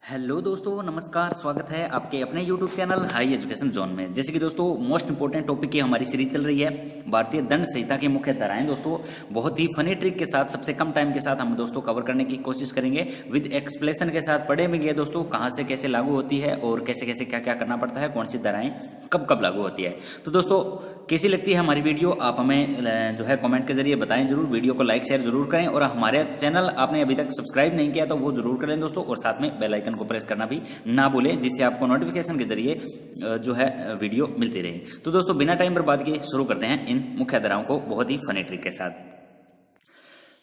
Hello दोस्तों, नमस्कार। स्वागत है आपके अपने YouTube channel high education zone में। जैसे कि दोस्तों मोस्ट इंपोर्टेंट टॉपिक की हमारी सीरीज चल रही है भारतीय दंड संहिता की मुख्य धाराएं। दोस्तों बहुत ही फनी ट्रिक के साथ, सबसे कम टाइम के साथ हम दोस्तों कवर करने की कोशिश करेंगे, विद एक्सप्लेनेशन के साथ। पढ़े भी गए दोस्तों कहाँ से कैसे लागू होती है और कैसे कैसे क्या क्या करना पड़ता है, कौन सी धाराएं कब कब लागू होती है। तो दोस्तों कैसी लगती है हमारी वीडियो, आप हमें जो है कमेंट के जरिए बताएं जरूर। वीडियो को लाइक शेयर जरूर करें और हमारे चैनल आपने अभी तक सब्सक्राइब नहीं किया तो वो जरूर करें दोस्तों, और साथ में बेल आइकन को प्रेस करना भी ना भूलें, जिससे आपको नोटिफिकेशन के जरिए जो है वीडियो मिलती रहे। तो दोस्तों बिना टाइम बर्बाद किए शुरू करते हैं इन मुख्य धाराओं को बहुत ही फनी ट्रिक के साथ।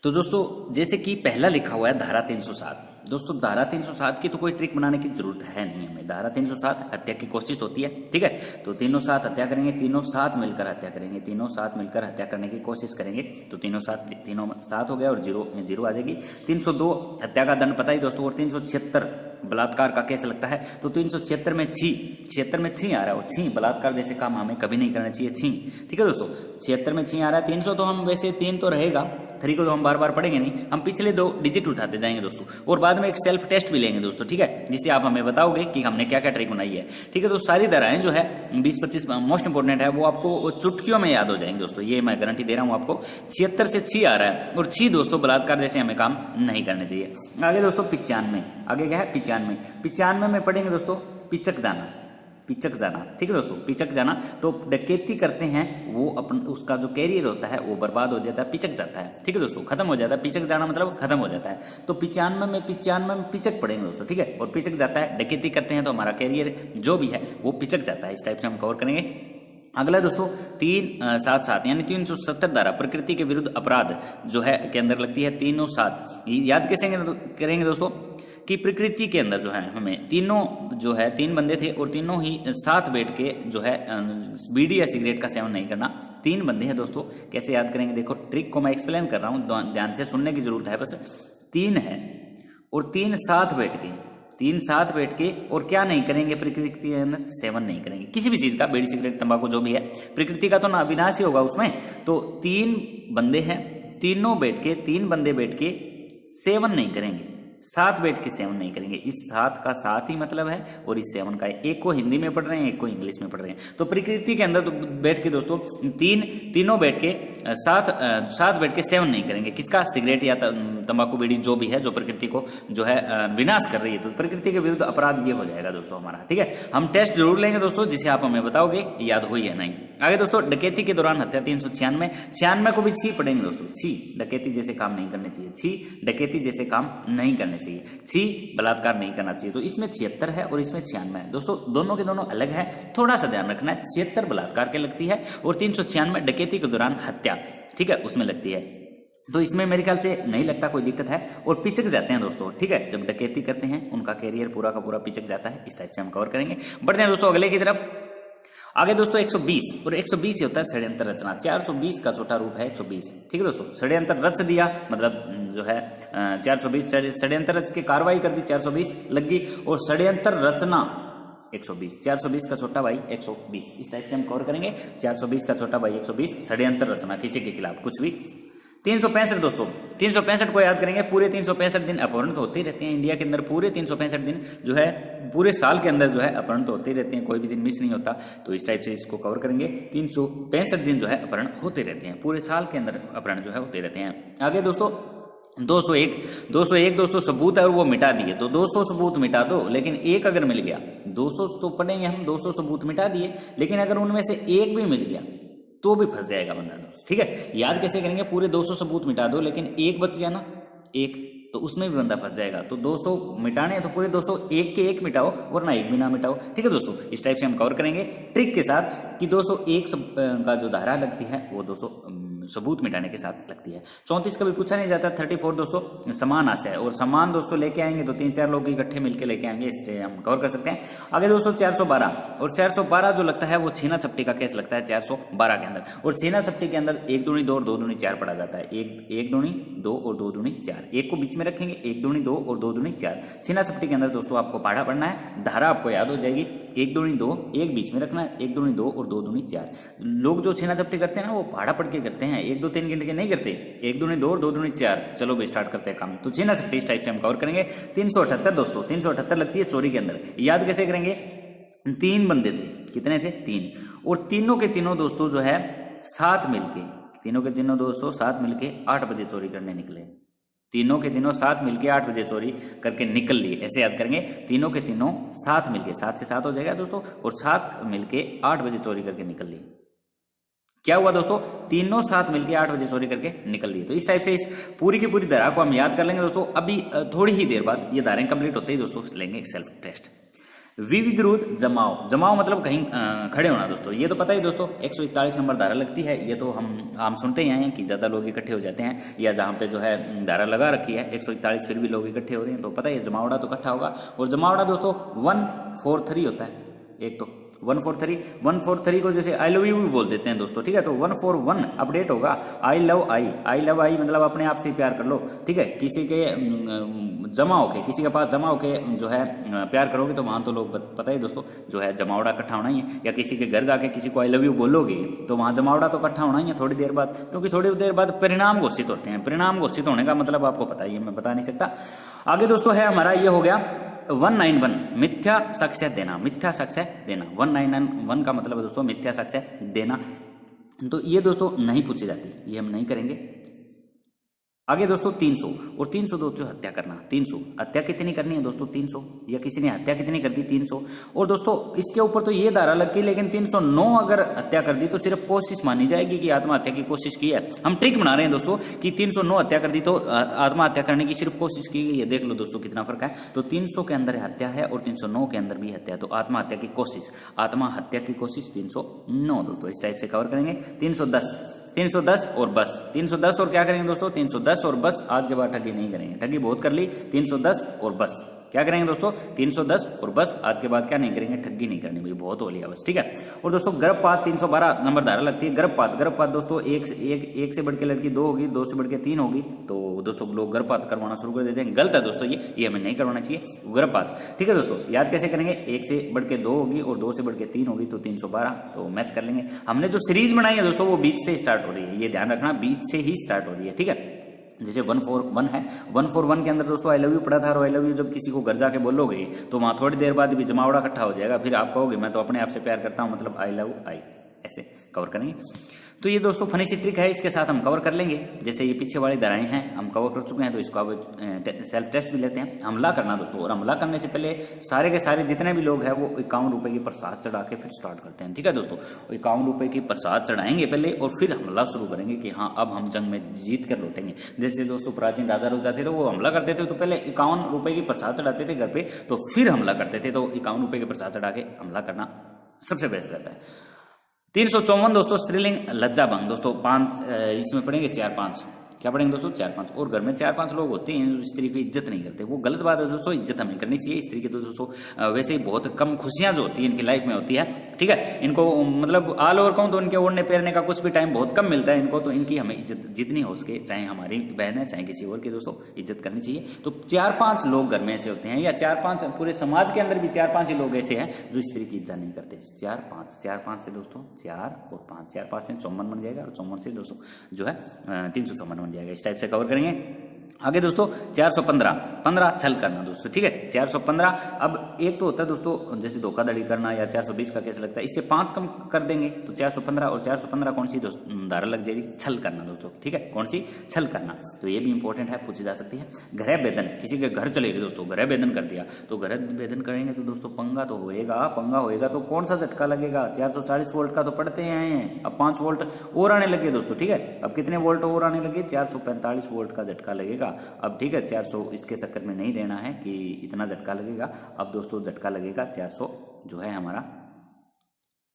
तो दोस्तों जैसे कि पहला लिखा हुआ है धारा 307। दोस्तों धारा 307 की तो कोई ट्रिक बनाने की जरूरत है नहीं हमें। धारा 307 हत्या की कोशिश होती है, ठीक है। तो तीनों साथ हत्या करेंगे, तीनों साथ मिलकर हत्या करेंगे, तीनों साथ मिलकर हत्या करने की कोशिश करेंगे। तो तीनों साथ हो गया और जीरो में जीरो आ जाएगी। 302 हत्या का दंड पता ही दोस्तों, और 376 बलात्कार का केस लगता है। तो 376 में छी आ रहा है, और छी बलात्कार जैसे काम हमें कभी नहीं करना चाहिए, छी, ठीक है दोस्तों। 76 में छी आ रहा है। 300 तो हम वैसे 3 तो रहेगा, 3 को तो हम बार बार पढ़ेंगे नहीं, हम पिछले 2 डिजिट उठाते जाएंगे दोस्तों, और बाद में एक सेल्फ टेस्ट भी लेंगे दोस्तों, ठीक है, जिससे आप हमें बताओगे कि हमने क्या क्या ट्रिक बनाई है, ठीक है। तो सारी धाराएं जो है 20-25 मोस्ट इंपोर्टेंट है, वो आपको चुटकियों में याद हो जाएंगे दोस्तों, ये मैं गारंटी दे रहा हूँ आपको। 76 से छी आ रहा है, और छी दोस्तों बलात्कार जैसे हमें काम नहीं करने चाहिए। आगे दोस्तों 95, आगे क्या है 95 में पढ़ेंगे दोस्तों पिचक जाना, ठीक है दोस्तों, पिचक जाना। तो डकैती करते हैं वो उसका जो कैरियर होता है वो बर्बाद हो जाता है, पिचक जाता है, ठीक है दोस्तों, खत्म हो जाता है। पिचक जाना मतलब खत्म हो जाता है। तो 95 में पिचक पढ़ेंगे दोस्तों, ठीक है, और पिचक जाता है। डकैती करते हैं तो हमारा कैरियर जो भी है वो पिचक जाता है। इस टाइप से हम कवर करेंगे। अगला दोस्तों 377 यानी 370 धारा प्रकृति के विरुद्ध अपराध जो है के अंदर लगती है 307। याद कैसे करेंगे दोस्तों कि प्रकृति के अंदर जो है हमें तीन बंदे थे, और तीनों ही साथ बैठ के जो है बीड़ी या सिगरेट का सेवन नहीं करना। 3 बंदे हैं दोस्तों, कैसे याद करेंगे देखो, ट्रिक को मैं एक्सप्लेन कर रहा हूँ, ध्यान से सुनने की जरूरत है बस। 3 है और 3 साथ बैठ के और क्या नहीं करेंगे, प्रकृति के अंदर सेवन नहीं करेंगे किसी भी चीज का, बीड़ी सिगरेट तंबाकू जो भी है, प्रकृति का तो ना विनाश ही होगा उसमें। तो 3 बंदे हैं, 3 बंदे बैठ के सेवन नहीं करेंगे, साथ बैठ के सेवन नहीं करेंगे। इस साथ का साथ ही मतलब है, और इस सेवन का एक को हिंदी में पढ़ रहे हैं, एक को इंग्लिश में पढ़ रहे हैं। तो प्रकृति के अंदर तो बैठ के दोस्तों तीनों बैठ के साथ बैठ के सेवन नहीं करेंगे किसका, सिगरेट या तंबाकू बीड़ी जो भी है, जो प्रकृति को जो है विनाश कर रही है। तो प्रकृति के विरुद्ध अपराध ये हो जाएगा दोस्तों हमारा, ठीक है। हम टेस्ट जरूर लेंगे दोस्तों, जिसे आप हमें बताओगे याद हुई है नहीं। आगे दोस्तों डकैती के दौरान हत्या 396 को भी छी पढ़ेंगे दोस्तों। छी डकैती जैसे काम नहीं करने चाहिए, छी डकैती जैसे काम नहीं करने चाहिए, छी बलात्कार नहीं करना चाहिए। तो इसमें 76 है और इसमें 96 है दोस्तों, दोनों के दोनों अलग है, थोड़ा सा ध्यान रखना है। 76 बलात्कार के लगती है और 396 डकैती के दौरान हत्या, ठीक है, उसमें लगती है। तो इसमें मेरे ख्याल से नहीं लगता कोई दिक्कत है। और पिचक जाते हैं दोस्तों, ठीक है, जब डकैती करते हैं उनका कैरियर पूरा का पूरा पिचक जाता है। इस टाइप से हम कवर करेंगे। बढ़ते हैं दोस्तों अगले की तरफ। आगे दोस्तों 120, और 120 होता है षड्यंत्र रचना। 420 का छोटा रूप है 120, ठीक है दोस्तों। षड्यंत्र रच दिया मतलब जो है 420 षड्यंत्र रच के कार्रवाई कर दी, 420 लग गई, और षड्यंत्र रचना 120, 420 का छोटा भाई 120। इस टाइप से हम कवर करेंगे। 420 का छोटा भाई 120, षड्यंत्र रचना किसी के खिलाफ कुछ भी। 365 दोस्तों, 365 को याद करेंगे। पूरे 365 दिन अपहरण तो होते ही रहते हैं इंडिया के अंदर। पूरे 365 दिन जो है पूरे साल के अंदर जो है अपहरण तो होते ही रहते हैं, कोई भी दिन मिस नहीं होता। तो इस टाइप से इसको कवर करेंगे। 365 दिन जो है अपहरण होते रहते हैं, पूरे साल के अंदर अपहरण जो है होते रहते हैं। आगे दोस्तों 201 दोस्तों सबूत है और वो मिटा दिए। तो 200 सबूत मिटा दो, लेकिन एक अगर मिल गया, 200 तो पढ़ेंगे हम, 200 सबूत मिटा दिए, लेकिन अगर उनमें से एक भी मिल गया तो भी फंस जाएगा बंदा दोस्त, ठीक है। याद कैसे करेंगे, पूरे 200 सबूत मिटा दो, लेकिन एक बच गया ना, एक, तो उसमें भी बंदा फंस जाएगा। तो 200 मिटाने हैं तो पूरे 200 एक के एक मिटाओ, वरना एक भी ना मिटाओ, ठीक है दोस्तों। इस टाइप से हम कवर करेंगे ट्रिक के साथ कि 201 का जो धारा लगती है वो 200 सबूत मिटाने के साथ लगती है। 34 का भी पूछा नहीं जाता। 34 दोस्तों समान आशय, और समान दोस्तों लेके आएंगे तो 3-4 लोग इकट्ठे मिलकर लेके आएंगे, इसलिए हम कवर कर सकते हैं। आगे दोस्तों 412, और 412 जो लगता है वो छीना चपटी का केस लगता है 412 के अंदर। और छीना चपटी के अंदर 1 दूनी 2 और 2 दूनी 4 पढ़ा जाता है। 1 दूनी 2 और 2 दूनी 4, एक को बीच में रखेंगे, 1 दूनी 2 और 2 दूनी 4। छीना चपटी के अंदर दोस्तों आपको पढ़ा पढ़ना है, धारा आपको याद हो जाएगी। 1 दूनी 2, एक बीच में रखना है, 1 दूनी 2 और 2 दूनी 4। लोग जो छीना चपटी करते हैं ना वो पढ़ा पढ़ के करते हैं, हैं, 1 2 3 गिन के नहीं करते, 1 दूनी 2 2 दूनी 4। चलो भाई स्टार्ट करते हैं काम। तो छीना सकते इस टाइप से हम कवर करेंगे। 378 दोस्तों, 378 लगती है चोरी के अंदर। याद कैसे करेंगे? 3 बंदे थे, कितने थे? 3, और तीनों के तीनों दोस्तों जो है साथ मिलके, तीनों के तीनों दोस्तों साथ मिलके 8 बजे चोरी करने निकले। तीनों के तीनों साथ मिलके 8 बजे चोरी करके निकल लिए, ऐसे याद करेंगे। तीनों के तीनों साथ मिलके, 7 से 7 हो जाएगा दोस्तों, और साथ मिलके 8 बजे चोरी करके निकल लिए। क्या हुआ दोस्तों? तीनों साथ मिलके 8 बजे चोरी करके निकल लिए। तो इस टाइप से इस पूरी की पूरी धारा को हम याद कर लेंगे दोस्तों। अभी थोड़ी ही देर बाद ये धाराएं कंप्लीट होते ही दोस्तों लेंगे सेल्फ टेस्ट। विविध जमाओ, जमाओ मतलब कहीं खड़े होना दोस्तों। ये तो पता ही दोस्तों 141 नंबर धारा लगती है। ये तो हम सुनते ही आए हैं कि ज़्यादा लोग इकट्ठे हो जाते हैं, या जहाँ पे जो है धारा लगा रखी है 141 फिर भी लोग इकट्ठे हो रहे हैं, तो पता है जमावड़ा तो इकट्ठा होगा। और जमावड़ा दोस्तों 143 होता है। एक तो 143 को जैसे आई लव यू भी बोल देते हैं दोस्तों, ठीक है। तो 141 अपडेट होगा आई लव आई मतलब अपने आप से प्यार कर लो, ठीक है। किसी के जमा होके, किसी के पास जमा होके जो है प्यार करोगे तो वहाँ तो लोग पता ही दोस्तों जो है जमावड़ा इकट्ठा होना ही है। या किसी के घर जाके किसी को आई लव यू बोलोगे तो वहाँ जमावड़ा तो इकट्ठा होना ही है थोड़ी देर बाद, क्योंकि थोड़ी देर बाद परिणाम घोषित होते हैं। परिणाम घोषित होने का मतलब आपको पता ही है, मैं बता नहीं सकता। आगे दोस्तों है हमारा ये हो गया 191 मिथ्या साक्ष्य देना। मिथ्या साक्ष्य देना 191 का मतलब है दोस्तों मिथ्या साक्ष्य देना। तो ये दोस्तों नहीं पूछी जाती, ये हम नहीं करेंगे। आगे दोस्तों 300, और 300 दोस्तों हत्या करना। 300 हत्या कितनी करनी है दोस्तों? 300, या किसी ने हत्या कितनी कर दी? 300। और दोस्तों इसके ऊपर तो ये धारा लगती है, लेकिन 309 अगर हत्या कर दी तो सिर्फ कोशिश मानी जाएगी कि आत्महत्या की कोशिश की है। हम ट्रिक बना रहे हैं दोस्तों कि 309 हत्या कर दी तो आत्महत्या करने की सिर्फ कोशिश की गई है। देख लो दोस्तों कितना फर्क है। तो 300 के अंदर हत्या है और 309 के अंदर भी हत्या है, तो आत्महत्या की कोशिश, आत्महत्या की कोशिश 309 दोस्तों इस टाइप से कवर करेंगे। 310 और बस, 310 और क्या करेंगे दोस्तों? 310 और बस। आज के बाद ठगी नहीं करेंगे, ठगी बहुत कर ली। 310 और बस क्या करेंगे दोस्तों? 310 और बस। आज के बाद क्या नहीं करेंगे? ठगी नहीं करनी भाई, बहुत हो लिया बस, ठीक है। और दोस्तों गर्भपात 312 नंबर धारा लगती है। गर्भपात दोस्तों एक से बढ़ के लड़की 2 होगी, 2 से बढ़ के 3 होगी, तो दोस्तों लोग गर्भपात करवाना शुरू कर देते हैं। गलत है दोस्तों, ये हमें नहीं करवाना चाहिए गर्भपात, ठीक है दोस्तों। याद कैसे करेंगे? 1 से बढ़ के 2 होगी और 2 से बढ़ के 3 होगी, तो 312, तो मैच कर लेंगे। हमने जो सीरीज बनाई है दोस्तों वो बीच से स्टार्ट हो रही है, ये ध्यान रखना, बीच से ही स्टार्ट हो रही है, ठीक है। जैसे 141 है, 141 के अंदर दोस्तों आई लव यू पड़ा था, और आई लव यू जब किसी को घर जाके बोलोगे तो वहाँ थोड़ी देर बाद भी जमावड़ा इकट्ठा हो जाएगा। फिर आप कहोगे मैं तो अपने आप से प्यार करता हूँ, मतलब आई लव आई, ऐसे कवर करेंगे। तो ये दोस्तों फनी सी ट्रिक है, इसके साथ हम कवर कर लेंगे। जैसे ये पीछे वाली धाराएं हैं हम कवर कर चुके हैं, तो इसको अब सेल्फ टेस्ट भी लेते हैं। हमला करना दोस्तों, और हमला करने से पहले सारे के सारे जितने भी लोग हैं वो 51 रुपए की प्रसाद चढ़ा के फिर स्टार्ट करते हैं, ठीक है दोस्तों। 51 रुपए की प्रसाद चढ़ाएंगे पहले और फिर हमला शुरू करेंगे कि हाँ अब हम जंग में जीत कर लौटेंगे। जैसे दोस्तों प्राचीन राजा लोग जाते थे वो हमला करते थे तो पहले 51 रुपए की प्रसाद चढ़ाते थे घर पे, तो फिर हमला करते थे। तो 51 रुपए की प्रसाद चढ़ा के हमला करना सबसे बेस्ट रहता है। 354 दोस्तों स्त्रीलिंग लज्जा भंग दोस्तों 5 इसमें पढ़ेंगे 4-5, क्या पढ़ेंगे दोस्तों? 4-5। और घर में 4-5 लोग होते हैं जो स्त्री की इज्जत नहीं करते, वो गलत बात है दोस्तों। इज्जत हमें करनी चाहिए स्त्री की। तो दोस्तों वैसे ही बहुत कम खुशियां जो होती है इनकी लाइफ में होती है, ठीक है। इनको मतलब ऑल ओवर कहूँ तो इनके ओढ़ने पहनने का कुछ भी टाइम बहुत कम मिलता है इनको, तो इनकी हमें इज्जत जितनी हो सके, चाहे हमारी बहन है चाहे किसी और की, दोस्तों इज्जत करनी चाहिए। तो 4-5 लोग घर में ऐसे होते हैं, या 4-5 पूरे समाज के अंदर भी 4-5 ही लोग ऐसे हैं जो स्त्री की इज्जत नहीं करते। 4-5 से दोस्तों 4 और 5, 4-5 से 54 बन जाएगा, और 54 से दोस्तों जो है 354 बन जाएगा। इस टाइप से कवर करेंगे। आगे दोस्तों 415 छल करना दोस्तों, ठीक है। 415 अब एक तो होता है दोस्तों जैसे धोखाधड़ी करना, या 420 का केस लगता है, इससे 5 कम कर देंगे तो 415, और 415 कौन सी धारा लग जाएगी? छल करना दोस्तों, ठीक है। कौन सी? छल करना। तो ये भी इंपॉर्टेंट है, पूछी जा सकती है। गृह भेदन, किसी के घर चले गए दोस्तों, गृह भेदन कर दिया, तो गृह भेदन करेंगे तो दोस्तों पंगा तो होएगा। तो कौन सा झटका लगेगा? 440 वोल्ट का तो पढ़ते हैं, अब 5 वोल्ट और आने लगे दोस्तों, ठीक है। अब कितने वोल्ट और आने लगे? 445 वोल्ट का झटका लगेगा। अब ठीक है 400 इसके चक्कर में नहीं रहना है कि इतना झटका लगेगा। अब दोस्तों झटका लगेगा 400 जो है हमारा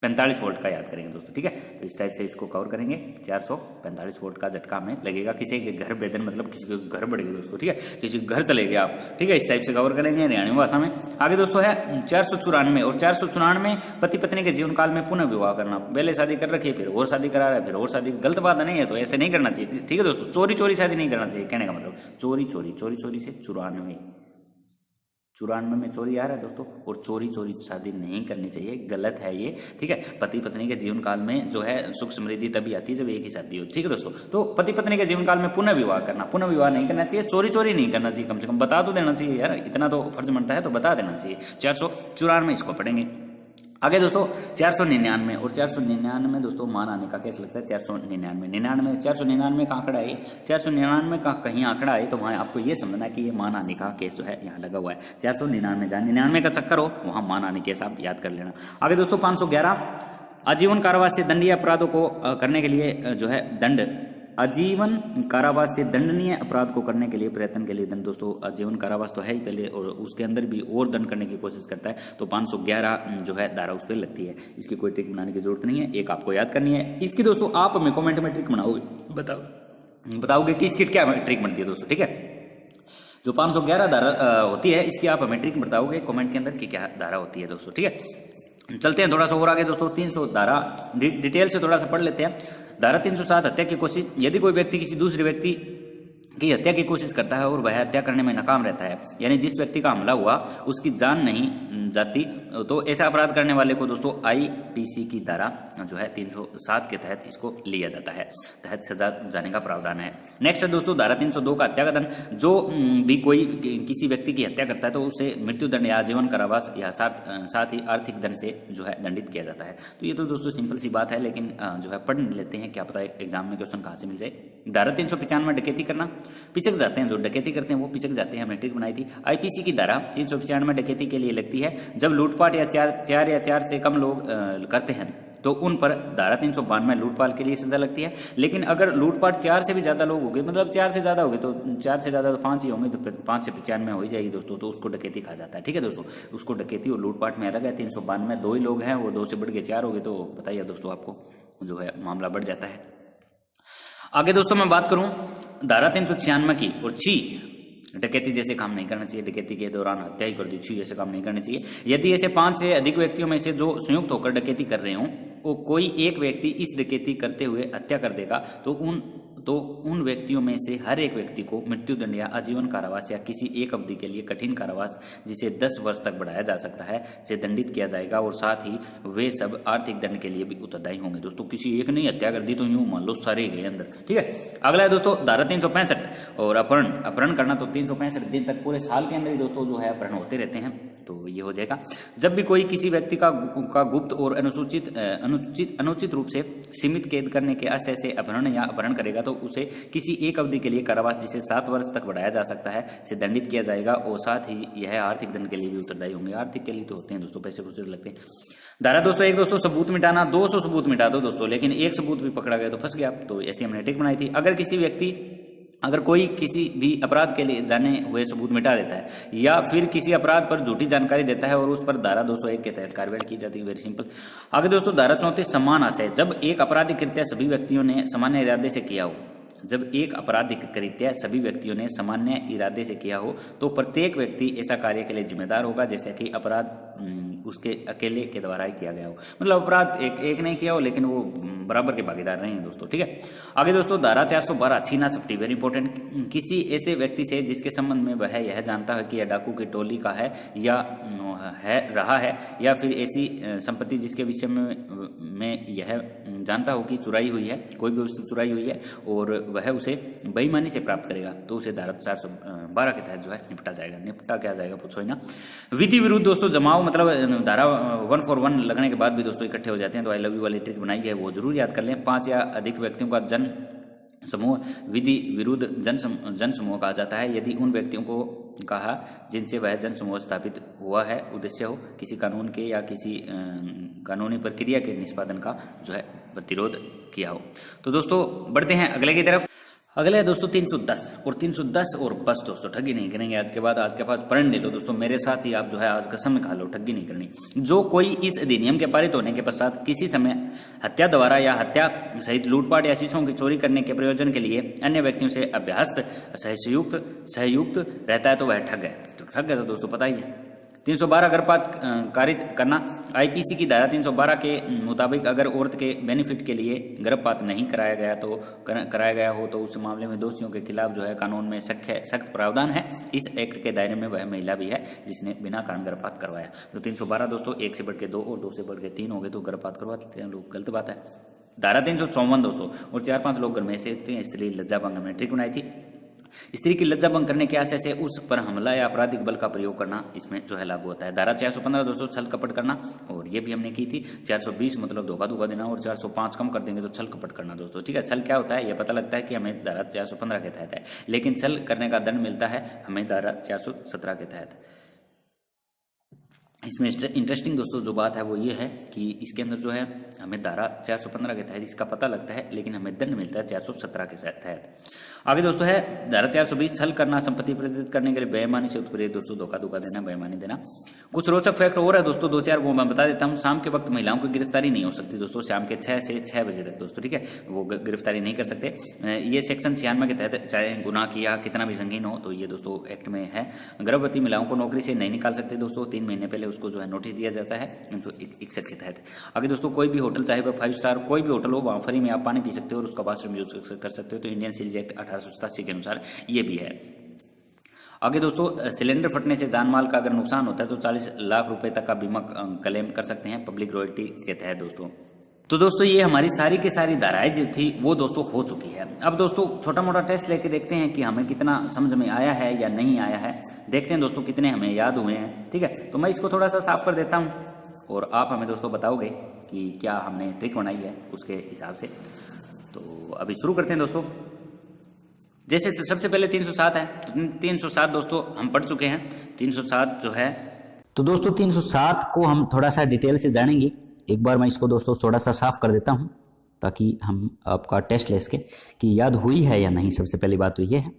45 वोल्ट का, याद करेंगे दोस्तों, ठीक है। तो इस टाइप से इसको कवर करेंगे। 445 वोल्ट का झटका में लगेगा। किसी के घर भेदन मतलब किसी के घर बढ़ गए दोस्तों, ठीक है, किसी के घर चले गए आप, ठीक है। इस टाइप से कवर करेंगे हरियाणवी भाषा में। आगे दोस्तों है 494, और 494 पति पत्नी के जीवन काल में पुनः विवाह करना। पहले शादी कर रखी है, फिर और शादी करा रहा है, फिर और शादी। गलत बात नहीं है, तो ऐसे नहीं करना चाहिए, ठीक है दोस्तों। चोरी शादी नहीं करना चाहिए, कहने का मतलब चोरी से 94, 94 में चोरी आ रहा है दोस्तों, और चोरी शादी नहीं करनी चाहिए, गलत है ये, ठीक है। पति पत्नी के जीवन काल में जो है सुख समृद्धि तभी आती है जब एक ही शादी हो, ठीक है दोस्तों। तो पति पत्नी के जीवन काल में पुनः विवाह नहीं करना चाहिए, चोरी नहीं करना चाहिए, कम से कम बता तो देना चाहिए यार, इतना तो फर्ज बनता है, तो बता देना चाहिए। 494 इसको पढ़ेंगे। आगे दोस्तों 499 और 499 दोस्तों मान आने का कैसे लगता है। 499 का आंकड़ा है, 499 का कहीं आंकड़ा है तो वहाँ आपको ये समझना है कि ये मान आने का केस जो है यहाँ लगा हुआ है। 499 जहाँ 99 का चक्कर हो वहाँ मान आने केस आप याद कर लेना। आगे दोस्तों 511 आजीवन कारावास से दंडनीय अपराधों को करने के लिए जो है दंड, आजीवन कारावास से दंडनीय अपराध को करने के लिए प्रयत्न के लिए दंड। दोस्तों आजीवन कारावास तो है ही पहले, और उसके अंदर भी और दंड करने की कोशिश करता है, तो 511 जो है धारा उस पर लगती है। इसकी कोई ट्रिक बनाने की जरूरत नहीं है, एक आपको याद करनी है। इसकी दोस्तों आप हमें कमेंट में ट्रिक बनाओगे, बताओगे कि इसकी क्या ट्रिक बनती है दोस्तों, ठीक है। जो 511 धारा होती है इसकी आप हमें ट्रिक बताओगे कमेंट के अंदर कि क्या धारा होती है दोस्तों, ठीक है। चलते हैं थोड़ा सा और आगे दोस्तों, 300 धारा डिटेल से थोड़ा सा पढ़ लेते हैं। धारा 307 हत्या की कोशिश। यदि कोई व्यक्ति किसी दूसरे व्यक्ति की हत्या की कोशिश करता है और वह हत्या करने में नाकाम रहता है, यानी जिस व्यक्ति का हमला हुआ उसकी जान नहीं जाती, तो ऐसा अपराध करने वाले को दोस्तों आईपीसी की धारा जो है 307 के तहत इसको लिया जाता है, तहत सजा जाने का प्रावधान है। नेक्स्ट है दोस्तों धारा 302 का हत्या का दंड। जो भी कोई किसी व्यक्ति की हत्या करता है तो उसे मृत्युदंड या आजीवन कारावास या साथ ही आर्थिक दंड से जो है दंडित किया जाता है। तो ये तो दोस्तों सिंपल सी बात है, लेकिन जो है पढ़ लेते हैं, क्या पता है एग्जाम में क्वेश्चन कहाँ से मिल जाए। धारा 395 डकैती करना, पिचक जाते हैं, जो डकैती करते हैं वो पिचक जाते हैं, हमने ट्रिक बनाई थी। आईपीसी की धारा 395 डकैती के लिए लगती है जब लूटपाट या चार से कम लोग करते हैं तो उन पर धारा 392 लूटपाट के लिए सजा लगती है। लेकिन अगर लूटपाट 4 से भी ज्यादा लोग हो गए, मतलब 4 से ज्यादा हो गए, तो 4 से ज्यादा तो 5 ही होंगे, तो फिर 5 से 95 हो ही जाएगी दोस्तों, तो उसको डकैती कहा जाता है, ठीक है दोस्तों। उसको डकैती और लूटपाट में अलग है। 392 में 2 ही लोग हैं, वो 2 से बढ़ के 4 हो गए, तो बताइए दोस्तों आपको जो है मामला बढ़ जाता है। आगे दोस्तों मैं बात करूं धारा 396 की, और डकैती जैसे काम नहीं करना चाहिए, डकैती के दौरान हत्या ही कर दी, जैसे काम नहीं करना चाहिए। यदि ऐसे 5 से अधिक व्यक्तियों में से जो संयुक्त होकर डकैती कर रहे हों, वो कोई एक व्यक्ति इस डकैती करते हुए हत्या कर देगा तो उन व्यक्तियों में से हर एक व्यक्ति को मृत्युदंड या आजीवन कारावास या किसी एक अवधि के लिए कठिन कारावास जिसे 10 वर्ष तक बढ़ाया जा सकता है से दंडित किया जाएगा, और साथ ही वे सब आर्थिक दंड के लिए भी उत्तरदायी होंगे। दोस्तों किसी एक ने हत्या कर दी तो यूं मान लो सारे गए अंदर, ठीक है। अगला है दोस्तों धारा 365 और अपहरण करना। तो 365 दिन तक पूरे साल के अंदर ही दोस्तों जो है अपहरण होते रहते हैं, तो ये हो जाएगा। जब भी कोई किसी व्यक्ति का गुप्त और अनुचित रूप से सीमित कैद करने के आशय से अपहरण या अपहरण करेगा तो उसे किसी एक अवधि के लिए कारावास जिसे 7 वर्ष तक बढ़ाया जा सकता है से दंडित किया जाएगा, और साथ ही यह आर्थिक दंड के लिए भी उत्तरदायी होंगे। आर्थिक के लिए तो होते हैं दोस्तों, पैसे कुछ लगते हैं। धारा 201 दोस्तों सबूत मिटाना। 200 सबूत मिटा दो दोस्तों, लेकिन एक सबूत भी पकड़ा गया तो फंस गया, तो ऐसी हमने ट्रिक बनाई थी। अगर कोई किसी भी अपराध के लिए जाने हुए सबूत मिटा देता है या फिर किसी अपराध पर झूठी जानकारी देता है और उस पर धारा 201 के तहत कार्रवाई की जाती है। Very simple. आगे दोस्तों धारा 34 समान आशय। जब एक आपराधिक कृत्य सभी व्यक्तियों ने सामान्य इरादे से किया हो, जब एक आपराधिक कृत्य सभी व्यक्तियों ने सामान्य इरादे से किया हो तो प्रत्येक व्यक्ति ऐसा कार्य के लिए जिम्मेदार होगा जैसे कि अपराध उसके अकेले के द्वारा ही किया गया हो। मतलब अपराध एक नहीं किया हो लेकिन वो बराबर के भागीदार नहीं है दोस्तों, ठीक है। आगे दोस्तों धारा 412 छीना झपटी। Very important. किसी ऐसे व्यक्ति से जिसके संबंध में वह यह जानता है कि यह डाकू की टोली का है या रहा है, या फिर ऐसी संपत्ति जिसके विषय में यह जानता हो कि चुराई हुई है, कोई भी वस्तु चुराई हुई है और वह उसे बेईमानी से प्राप्त करेगा, तो उसे धारा 412 के तहत जो है निपटा जाएगा। निपटा क्या जाएगा पूछो ही ना। विधि विरुद्ध दोस्तों जमाओ, मतलब धारा 141 लगने के बाद भी दोस्तों इकट्ठे हो जाते हैं, तो आई लव यू वाली ट्रिक बनाई है वो जरूर याद कर लें। 5 या अधिक व्यक्तियों का जन समूह विधि विरुद्ध जन समूह कहा जाता है यदि उन व्यक्तियों को कहा जिनसे वह जन समूह स्थापित हुआ है उद्देश्य हो किसी कानून के या किसी कानूनी प्रक्रिया के निष्पादन का जो है प्रतिरोध किया हो। तो दोस्तों बढ़ते हैं अगले की तरफ। अगले है दोस्तों 310 और बस दोस्तों ठगी नहीं करेंगे आज के बाद। आज के पास प्रण ले लो दोस्तों, मेरे साथ ही आप जो है आज कसम खा लो, ठगी नहीं करनी। जो कोई इस अधिनियम के पारित होने के पश्चात किसी समय हत्या द्वारा या हत्या सहित लूटपाट या शीशों की चोरी करने के प्रयोजन के लिए अन्य व्यक्तियों से अभ्यस्त सहयुक्त रहता है तो वह ठग है। तो ठग है तो दोस्तों पता ही है। 312 गर्भपात कारित करना। आईपीसी की धारा 312 के मुताबिक अगर औरत के बेनिफिट के लिए गर्भपात नहीं कराया गया तो कराया गया हो तो उस मामले में दोषियों के खिलाफ जो है कानून में सख्त प्रावधान है। इस एक्ट के दायरे में वह महिला भी है जिसने बिना कारण गर्भपात करवाया। तो 312 दोस्तों 1 से बढ़ के 2 और 2 से बढ़ के 3 हो गए तो गर्भपात करवा देते हैं लोग, गलत बात है। धारा 354 दोस्तों, और 4-5 लोग घर में से स्त्री लज्जा भंग हमने ट्रिक बनाई थी। स्त्री की लज्जा भंग करने के आशय से उस पर हमला या आपराधिक बल का प्रयोग करना इसमें जो है लागू होता है। धारा 415 दोस्तों छल कपट करना, और ये भी हमने की थी। 420 मतलब धोखा धोखा देना, और 405 कम कर देंगे तो छल कपट करना दोस्तों, ठीक है। छल क्या होता है ये पता लगता है कि हमें धारा 415 के तहत है, लेकिन छल करने का दंड मिलता है हमें धारा 417 के तहत। इसमें इंटरेस्टिंग दोस्तों जो बात है वो ये है कि इसके अंदर जो है हमें धारा 415 के तहत इसका पता लगता है, लेकिन हमें दंड मिलता है 417 के तहत। आगे दोस्तों है धारा 420 छल करना, संपत्ति प्रदर्शित करने के लिए बेईमानी से उत्प्रेरित दोस्तों, धोखा धोखा देना, बेईमानी देना। कुछ रोचक फैक्ट और है दोस्तों, 2-4 वो मैं बता देता हूँ। शाम के वक्त महिलाओं की गिरफ्तारी नहीं हो सकती दोस्तों, शाम के 6 से 6 बजे तक दोस्तों, ठीक है, वो गिरफ्तारी नहीं कर सकते। ये सेक्शन 96 के तहत, चाहे गुनाह किया कितना भी संगीन हो तो ये दोस्तों एक्ट में है। गर्भवती महिलाओं को नौकरी से नहीं निकाल सकते दोस्तों, 3 महीने पहले उसको जो है नोटिस दिया जाता है 361 के तहत। आगे दोस्तों कोई भी होटल, चाहे वह 5 स्टार कोई भी होटल हो, वहाँ फ्री में आप पानी पी सकते हो और उसका वॉशरूम यूज कर सकते हो। तो इंडियन सीरीज एक्ट 1887 के अनुसार ये भी है। आगे दोस्तों सिलेंडर फटने से जान माल का अगर नुकसान होता है तो 40 लाख रुपए तक का बीमा क्लेम कर सकते हैं पब्लिक रॉयल्टी के तहत दोस्तों। तो दोस्तों ये हमारी सारी की सारी धाराएं जो थी वो दोस्तों हो चुकी है। अब दोस्तों छोटा मोटा टेस्ट लेके देखते हैं कि हमें कितना समझ में आया है या नहीं आया है, देखते हैं दोस्तों कितने हमें याद हुए हैं, ठीक है। तो मैं इसको थोड़ा सा साफ कर देता हूँ और आप हमें दोस्तों बताओगे कि क्या हमने ट्रिक बनाई है उसके हिसाब से। तो अभी शुरू करते हैं दोस्तों। जैसे सबसे पहले 307 है, 307 दोस्तों हम पढ़ चुके हैं। 307 जो है, तो दोस्तों 307 को हम थोड़ा सा डिटेल से जानेंगे। एक बार मैं इसको दोस्तों थोड़ा सा साफ कर देता हूं ताकि हम आपका टेस्ट ले सके कि याद हुई है या नहीं। सबसे पहली बात तो ये है।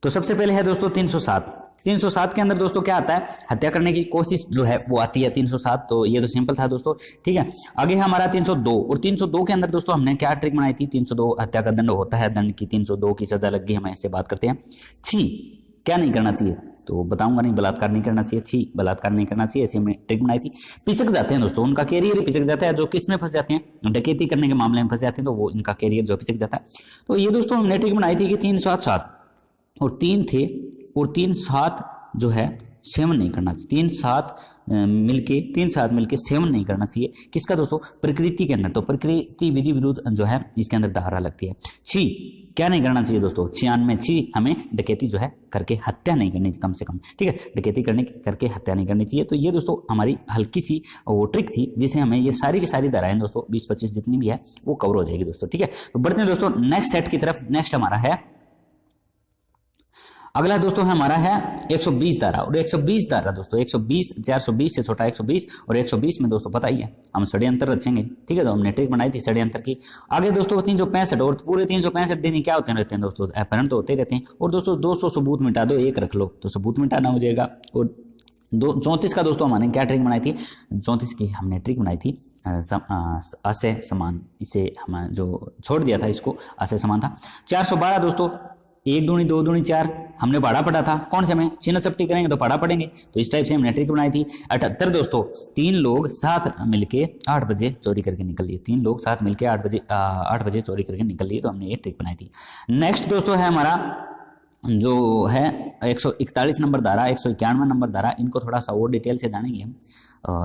तो सबसे पहले है दोस्तों 307 के अंदर दोस्तों क्या आता है, हत्या करने की कोशिश जो है वो आती है 307। तो ये तो सिंपल था दोस्तों, ठीक है। आगे है हमारा 302, और 302 के अंदर दोस्तों हमने क्या ट्रिक बनाई थी। 302 हत्या का दंड होता है, दंड की 302 की सजा लग गई। हम ऐसे बात करते हैं। छी क्या नहीं करना चाहिए, तो बताऊंगा नहीं, बलात्कार नहीं करना चाहिए। छी बलात्कार नहीं करना चाहिए, ऐसी हमने ट्रिक बनाई थी। पिचक जाते हैं दोस्तों, उनका कैरियर ही पिचक जाता है। जो किस में फंस जाते हैं, डकैती करने के मामले में फंस जाते हैं, तो वो इनका कैरियर जो पिचक जाता है। तो ये दोस्तों हमने ट्रिक बनाई थी कि 3-7 और 3 थे, और 3-7 जो है सेवन नहीं करना चाहिए। 3-7 मिलके सेवन नहीं करना चाहिए। किसका दोस्तों, प्रकृति के अंदर। तो प्रकृति विधि विरुद्ध जो है इसके अंदर धारा लगती है। छी क्या नहीं करना चाहिए दोस्तों, 96 छी हमें डकैती जो है करके हत्या नहीं करनी चाहिए, कम से कम, ठीक है। डकैती करके हत्या नहीं करनी चाहिए। तो ये दोस्तों हमारी हल्की सी वो ट्रिक थी जिसे हमें ये सारी की सारी धाराएं दोस्तों 20-25 जितनी भी है वो कवर हो जाएगी दोस्तों, ठीक है। तो बढ़ते हैं दोस्तों नेक्स्ट सेट की तरफ। नेक्स्ट हमारा है, अगला दोस्तों है हमारा है 120 धारा। और 120 धारा दोस्तों 120, 420 से छोटा 120, और 120 में दोस्तों पता ही है हम षड्यंत्र रचेंगे, ठीक है। तो हमने ट्रिक बनाई थी षड्यंत्र की। आगे दोस्तों 365, और पूरे 365 दिन क्या होते रहते हैं दोस्तों, अपहरण तो होते रहते हैं। और दोस्तों 200 सबूत मिटा दो, 1 रख लो तो सबूत मिटाना हो जाएगा। और 34 का दोस्तों हमने क्या ट्रिक बनाई थी, 34 की हमने ट्रिक बनाई थी आशय समान। इसे हम जो छोड़ दिया था इसको आशय समान था। 412 दोस्तों 1 दूनी 2 दूनी 4 हमने भाड़ा पढ़ा था। कौन से में छीना चपटी करेंगे तो भाड़ा पढ़ेंगे, तो इस टाइप से हमने ट्रिक बनाई थी। 78 दोस्तों 3 लोग साथ मिलके 8 बजे चोरी करके निकल लिए। 3 लोग साथ मिलके 8 बजे चोरी करके निकल लिए, तो हमने ये ट्रिक बनाई थी। नेक्स्ट दोस्तों है हमारा जो है 141 नंबर धारा, 191 नंबर धारा। इनको थोड़ा सा और डिटेल से जानेंगे हम।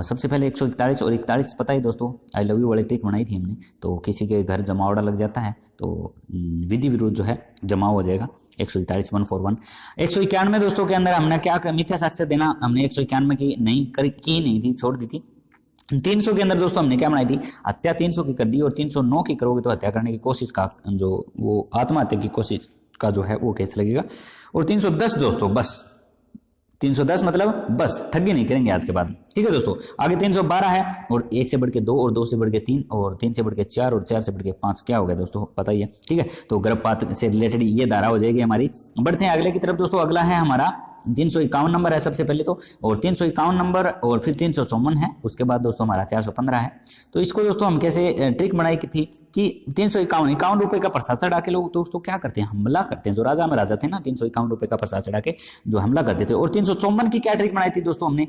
सबसे पहले 141 और 41 पता ही दोस्तों, आई लव यू वाली ट्रिक बनाई थी हमने। तो किसी के घर जमावड़ा लग जाता है तो विधि विरुद्ध जो है जमाव हो जाएगा। 141 141। 191 दोस्तों के अंदर हमने क्या मिथ्या साक्ष्य देना, हमने 191 की नहीं थी, छोड़ दी थी। 300 के अंदर दोस्तों हमने क्या बनाई थी, हत्या 300 की कर दी। और 309 की करोगे तो हत्या करने की कोशिश का जो वो आत्महत्या की कोशिश का जो है वो केस लगेगा। और 310 दोस्तों बस 310 मतलब बस ठगी नहीं करेंगे आज के बाद, ठीक है दोस्तों। आगे 312 है, और 1 से बढ़ के 2, और 2 से बढ़ के 3, और 3 से बढ़ के 4, और 4 से बढ़ के 5 क्या हो गया दोस्तों पता ही है, ठीक है। तो गर्भपात से रिलेटेड ये धारा हो जाएगी हमारी। बढ़ते हैं अगले की तरफ दोस्तों। अगला है हमारा 351 नंबर है सबसे पहले तो, और 351 नंबर, और फिर 354 है। उसके बाद दोस्तों हमारा 415 है। तो इसको दोस्तों हम कैसे ट्रिक बनाई की थी कि 351 रुपए का प्रसाद चढ़ा के लोग दोस्तों क्या करते हैं, हमला करते हैं। जो राजा में राजा थे ना, 351 रुपए का प्रसाद चढ़ा के जो हमला करते थे। और 354 की क्या ट्रिक बनाई थी दोस्तों हमने,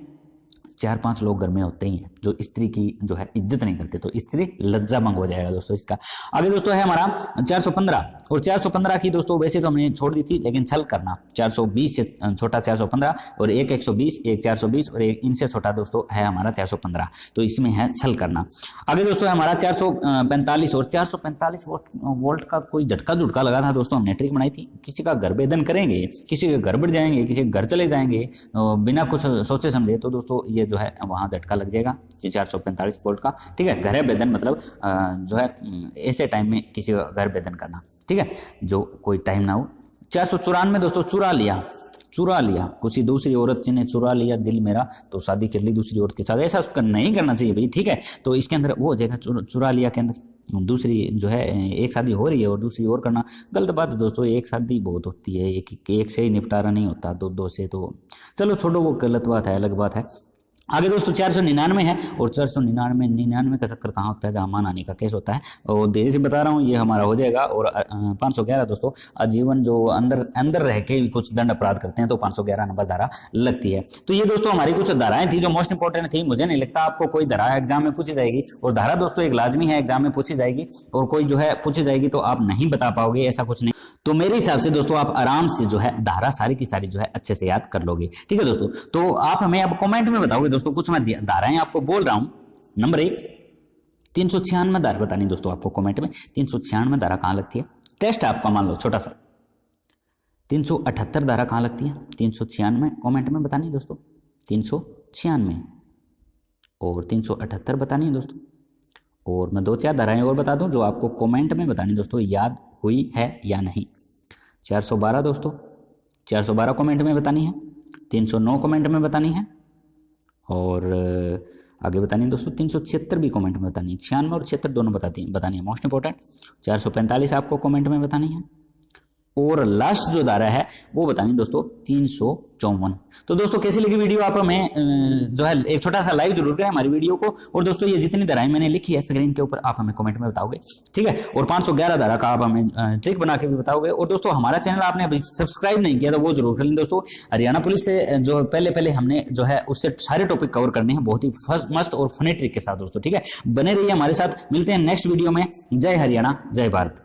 4-5 लोग घर में होते ही हैं जो स्त्री की जो है इज्जत नहीं करते, तो स्त्री लज्जा भंग हो जाएगा दोस्तों इसका। आगे दोस्तों है हमारा 415, और 415 की दोस्तों वैसे तो हमने छोड़ दी थी, लेकिन छल करना 420 से छोटा 415, और एक 120, एक 420 और एक इनसे छोटा दोस्तों है हमारा 415, तो इसमें है छल करना। आगे दोस्तों है हमारा 445, और 445 वोल्ट का कोई झटका झुटका लगा था दोस्तों, हमने ट्रिक बनाई थी। किसी का घर भेदन करेंगे, किसी के घर बढ़ जाएंगे, किसी के घर चले जाएंगे बिना कुछ सोचे समझे, तो दोस्तों ये जो है वहां झटका लग जाएगा 445 वोल्ट का, ठीक है। घर भेदन मतलब जो है ऐसे टाइम में किसी का घर भेदन करना, ठीक है, जो कोई टाइम ना हो। 494 दोस्तों चुरा लिया, किसी दूसरी औरत ने चुरा लिया दिल मेरा, तो शादी कर ली दूसरी औरत के साथ, ऐसा नहीं करना चाहिए भाई, ठीक है। तो इसके अंदर वो हो जाएगा चुरा लिया के अंदर दूसरी जो है एक शादी हो रही है और दूसरी और करना गलत बात है दोस्तों। एक शादी बहुत होती है, एक से ही निपटारा नहीं होता, दो से, तो चलो छोड़ो, वो गलत बात है, अलग बात है। आगे दोस्तों 499 है, और 499 का चक्कर कहाँ होता है, जहाँ मान आने का केस होता है, और देर से बता रहा हूँ ये हमारा हो जाएगा। और 511 दोस्तों आजीवन जो अंदर रह के कुछ दंड अपराध करते हैं, तो 511 नंबर धारा लगती है। तो ये दोस्तों हमारी कुछ धाराएं थी जो मोस्ट इंपोर्टेंट थी। मुझे नहीं लगता आपको कोई धारा एग्जाम में पूछी जाएगी, और धारा दोस्तों एक लाजमी है एग्जाम में पूछी जाएगी, और कोई जो है पूछी जाएगी तो आप नहीं बता पाओगे, ऐसा कुछ नहीं। तो मेरे हिसाब से दोस्तों आप आराम से जो है धारा सारी की सारी जो है अच्छे से याद कर लोगे, ठीक है दोस्तों। तो आप हमें अब कमेंट में बताओगे दोस्तों, कुछ मैं धाराएं आपको बोल रहा हूं। नंबर 1 396 धारा बतानी दोस्तों आपको कमेंट में, 396 धारा कहां लगती है, टेस्ट आपका मान लो छोटा सा। 378 धारा कहां लगती है, 396 कमेंट में बतानी दोस्तों, 396 और 378 बतानी है दोस्तों। और मैं 2-4 धाराएं और बता दूं जो आपको कमेंट में बतानी दोस्तों, याद हुई है या नहीं। 412 दोस्तों, 412 कमेंट में बतानी है, 309 कमेंट में बतानी है, और आगे बतानी है दोस्तों 376 भी कमेंट में बतानी है। 96 और 76 दोनों बतानी है मोस्ट इंपोर्टेंट। 445 आपको कमेंट में बतानी है, और लास्ट जो धारा है वो बतानी दोस्तों 354। तो दोस्तों कैसी लगी वीडियो, आप हमें जो है एक छोटा सा लाइक जरूर करें हमारी वीडियो को। और दोस्तों ये जितनी धाराएं मैंने लिखी है स्क्रीन के ऊपर आप हमें कमेंट में बताओगे, ठीक है। और 511 धारा का आप हमें ट्रिक बना के भी बताओगे। और दोस्तों हमारा चैनल आपने अभी सब्सक्राइब नहीं किया तो वो जरूर कर लें दोस्तों। हरियाणा पुलिस से जो पहले हमने जो है उससे सारे टॉपिक कवर करने हैं बहुत ही मस्त और फनी ट्रिक के साथ दोस्तों, ठीक है। बने रहिए हमारे साथ, मिलते हैं नेक्स्ट वीडियो में। जय हरियाणा, जय भारत।